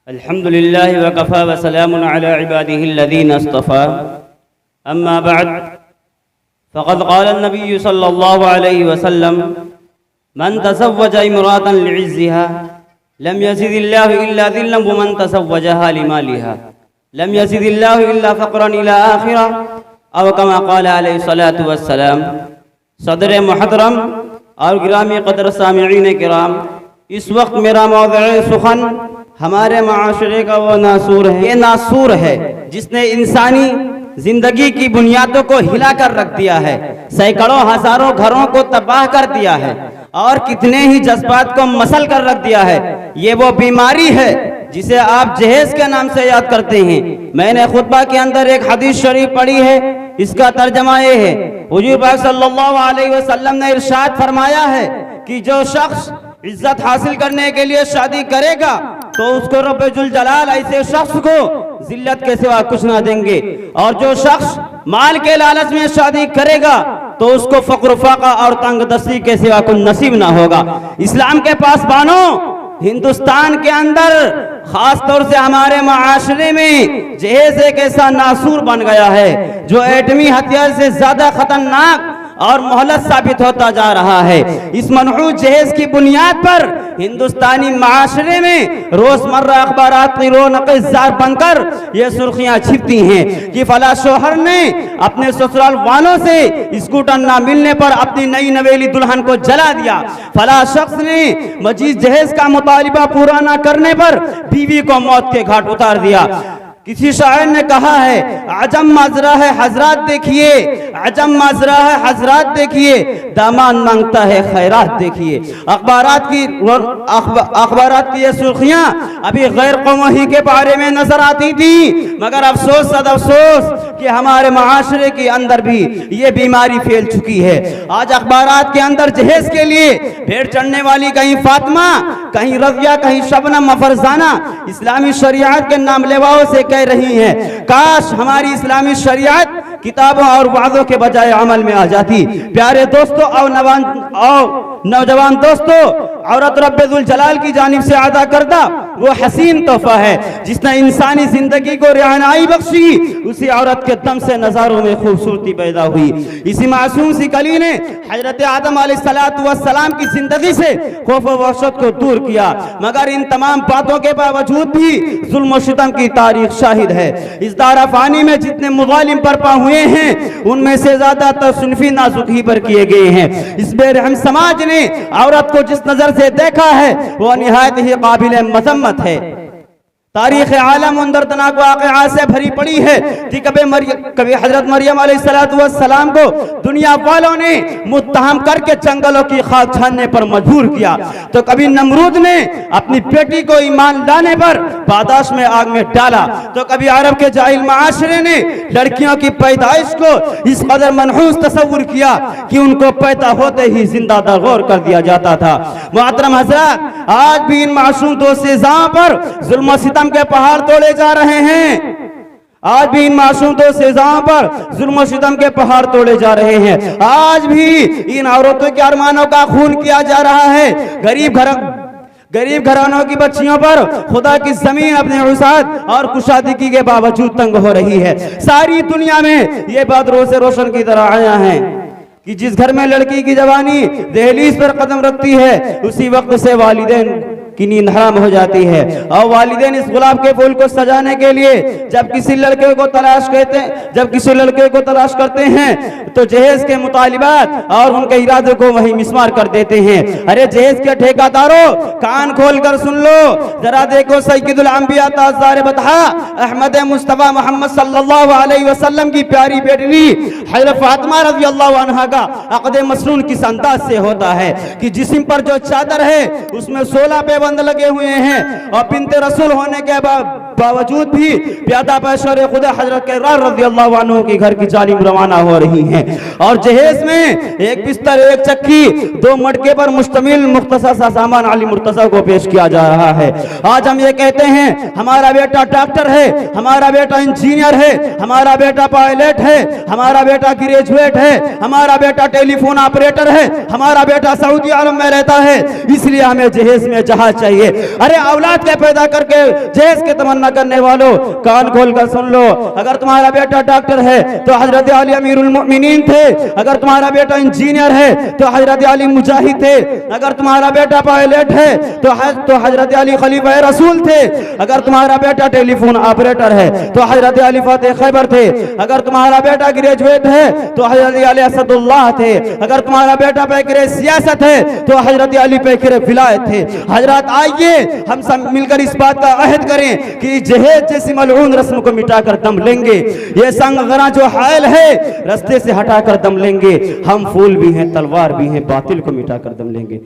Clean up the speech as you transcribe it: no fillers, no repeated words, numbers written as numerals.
अल्हम्दुलिल्लाह वकफ़ा वसलामुन अला इबादिहिल्लज़ीना इस्तफ़ा अम्मा बअद फ़क़द क़ाल नबी सल्लल्लाहु अलैहि वसल्लम मन तज़व्वजा इम्राअतन लिइज़्ज़िहा लम यज़िदिल्लाहु इल्ला ज़िल्लन व मन तज़व्वजहा लिमालिहा लम यज़िदिल्लाहु इल्ला फ़क़रन इला आखिरा औ कमा क़ाल अलैहि सलातु वस्सलाम। सदर मुहतरम और गिरामी क़दर सामिईन किराम, इस वक्त मेरा मौज़ूए सुख़न हमारे माशरे का वो नासूर है। ये नासूर है जिसने इंसानी जिंदगी की बुनियादों को हिला कर रख दिया है, सैकड़ों हजारों घरों को तबाह कर दिया है और कितने ही जज्बात को मसल कर रख दिया है। ये वो बीमारी है जिसे आप जहेज के नाम से याद करते हैं। मैंने खुतबा के अंदर एक हदीस शरीफ पढ़ी है, इसका तर्जमा ये है, हुजूर पाक सल्लल्लाहु अलैहि वसल्लम ने इरशाद फरमाया है कि जो शख्स इज्जत हासिल करने के लिए शादी करेगा तो उसको रब्बुल जलाल ऐसे शख्स को जिल्लत के सिवा कुछ ना देंगे, और जो शख्स माल के लालच में शादी करेगा तो उसको फक्र फाका और तंगदस्ती के सिवा कुछ नसीब ना होगा। इस्लाम के पासबानों, हिंदुस्तान के अंदर खास तौर से हमारे माशरे में जहेज एक ऐसा नासूर बन गया है जो एटमी हथियार से ज्यादा खतरनाक और मोहलत साबित होता जा रहा है। इस मनहूस जहेज की बुनियाद पर हिंदुस्तानी माशरे में रोजमर्रा अखबारात की रौनक़ ज़ार बनकर ये सुर्खियां छिपती हैं कि फला शोहर ने अपने ससुराल वालों से स्कूटर ना मिलने पर अपनी नई नवेली दुल्हन को जला दिया, फला शख्स ने मजीद जहेज का मुतालिबा पूरा ना करने पर बीवी को मौत के घाट उतार दिया। किसी शायर ने कहा है, अजम माजरा है हजरात देखिए, अजम माजरा है हजरात देखिए, दामान मांगता है खैरात देखिए। अखबारात की ये सुर्खियां अभी गैर कौमों ही के बारे में नजर आती थी, मगर अफसोस सद अफसोस कि हमारे माशरे के अंदर भी ये बीमारी फैल चुकी है। आज अखबारात के अंदर जहेज के लिए भेड़ चढ़ने वाली कहीं फातिमा, कहीं रज़िया, कहीं शबनम फरजाना इस्लामी शरीयत के नाम लेवाओं से कह रही हैं, काश हमारी इस्लामी शरीयत किताबों और वादों के बजाय अमल में आ जाती। प्यारे दोस्तों और नौजवान दोस्तों, औरत रब्बुल जलाल की जानिब से अदा करदा वो हसीन तोहफा है जिसने इंसानी जिंदगी को रहनुमाई बख्शी। उसी औरत के दम से नजारों में खूबसूरती पैदा हुई। इसी मासूम सी कली ने हजरत आदम अलैहिस्सलाम की जिंदगी से खौफ व वहशत को दूर किया, मगर इन तमाम बातों के बावजूद भी जुल्म व सितम की तारीख शाहिद है। इस दारा फानी में जितने मुज़ालिम बर्पा हुए हैं उनमें से ज्यादा तस्नीफी नाजुकी पर किए गए हैं। इस बेरहम समाज ने औरत को जिस नजर से देखा है वो निहायत ही काबिल मजम्मत है। तारीख़ आलम उन दर्दनाक वाक़िआत से भरी पड़ी है कि कभी हजरत मरियम अलैहिस्सलाम को दुनिया वालों ने मुत्तहम करके जंगलों की खाक छानने पर मजबूर किया, तो कभी नमरूद ने अपनी बेटी को ईमान लाने पर पादाश में आग में डाला, तो कभी अरब के जाहिल माशरे ने लड़कियों की पैदाइश को इस कदर मनहूस तस्वुर किया कि उनको पैदा होते ही जिंदा दरगोर कर दिया जाता था। मुहतरम हज़रात, आज भी इन मासूम दो सेज़ाओं पर जुल्म सितम के पहाड़ तोड़े जा रहे हैं। आज भी इन मासूम दो सेज़ाओं पर जुल्म सितम के पहाड़ तोड़े जा रहे हैं। आज भी इन औरतों के अरमानों का खून किया जा रहा है। गरीब घरानों की बच्चियों पर खुदा की जमीन अपने उसात और कुशादगी के बावजूद तंग हो रही है। सारी दुनिया में ये बात रोज़ से रोशन की तरह आया है कि जिस घर में लड़की की जवानी दहलीज पर कदम रखती है उसी वक्त से वालिदैन की नींद हराम हो जाती है, और वालिदैन इस गुलाब के फूल को सजाने के लिए जब किसी लड़के को तलाश करते हैं तो जहेज के मुतालिबात और उनके इरादों को वही मिसमार कर देते हैं। अरे जहेज के ठेकेदारों, कान खोल कर सुन लो, जरा देखो सैयदुल अंबिया ताज़दार बतहा अहमद मुस्तफा मोहम्मद सल्लल्लाहु अलैहि वसल्लम की प्यारी बेटी हज़रत फातिमा रज़ियल्लाहु अन्हा का अक़द मसनून किस अंदाज से होता है कि जिस्म पर जो चादर है उसमें 16 पैबंद लगे हुए हैं, और बिन्ते रसूल होने के बाद बावजूद भी प्यादा पैशर खुदा हजरत कैरार रज़ियल्लाहु अन्हु के घर की जालिम रवाना हो रही हैं और जहेज में एक बिस्तर, एक चक्की, 2 मटके पर मुश्तमिल मुख्तसर सा सामान अली मुर्तज़ा को पेश किया जा रहा है। आज हम ये कहते हैं हमारा बेटा डॉक्टर है, हमारा बेटा इंजीनियर है, हमारा बेटा पायलट है, हमारा बेटा ग्रेजुएट है, हमारा बेटा टेलीफोन ऑपरेटर है, हमारा बेटा सऊदी अरब में रहता है, इसलिए हमें जहेज में जहाज चाहिए। अरे औलाद के पैदा करके जहेज के तमन्ना करने वालों, कान खोल कर सुन लो। अगर तुम्हारा बेटा डॉक्टर है तो हजरत अली अमीरुल मोमिनीन थे, अगर तुम्हारा बेटा इंजीनियर है तो हजरत अली मुजाहिद थे, अगर तुम्हारा बेटा पायलट है तो हजरत अली खलीफा रसूल थे, अगर तुम्हारा बेटा टेलीफोन ऑपरेटर है तो हजरत अली फातिह खैबर थे, अगर तुम्हारा बेटा ग्रेजुएट है तो हजरत अली असदुल्लाह थे, अगर तुम्हारा बेटा पैकरे सियासत है तो हजरत अली पैकरे विलायत थे। हजरत आइए हम सब मिलकर इस बात का अहद करें कि जहेज जैसी मलऊन रस्म को मिटाकर दम लेंगे, ये संगरा जो हायल है रास्ते से हटाकर दम लेंगे। हम फूल भी हैं, तलवार भी हैं, बातिल को मिटाकर दम लेंगे।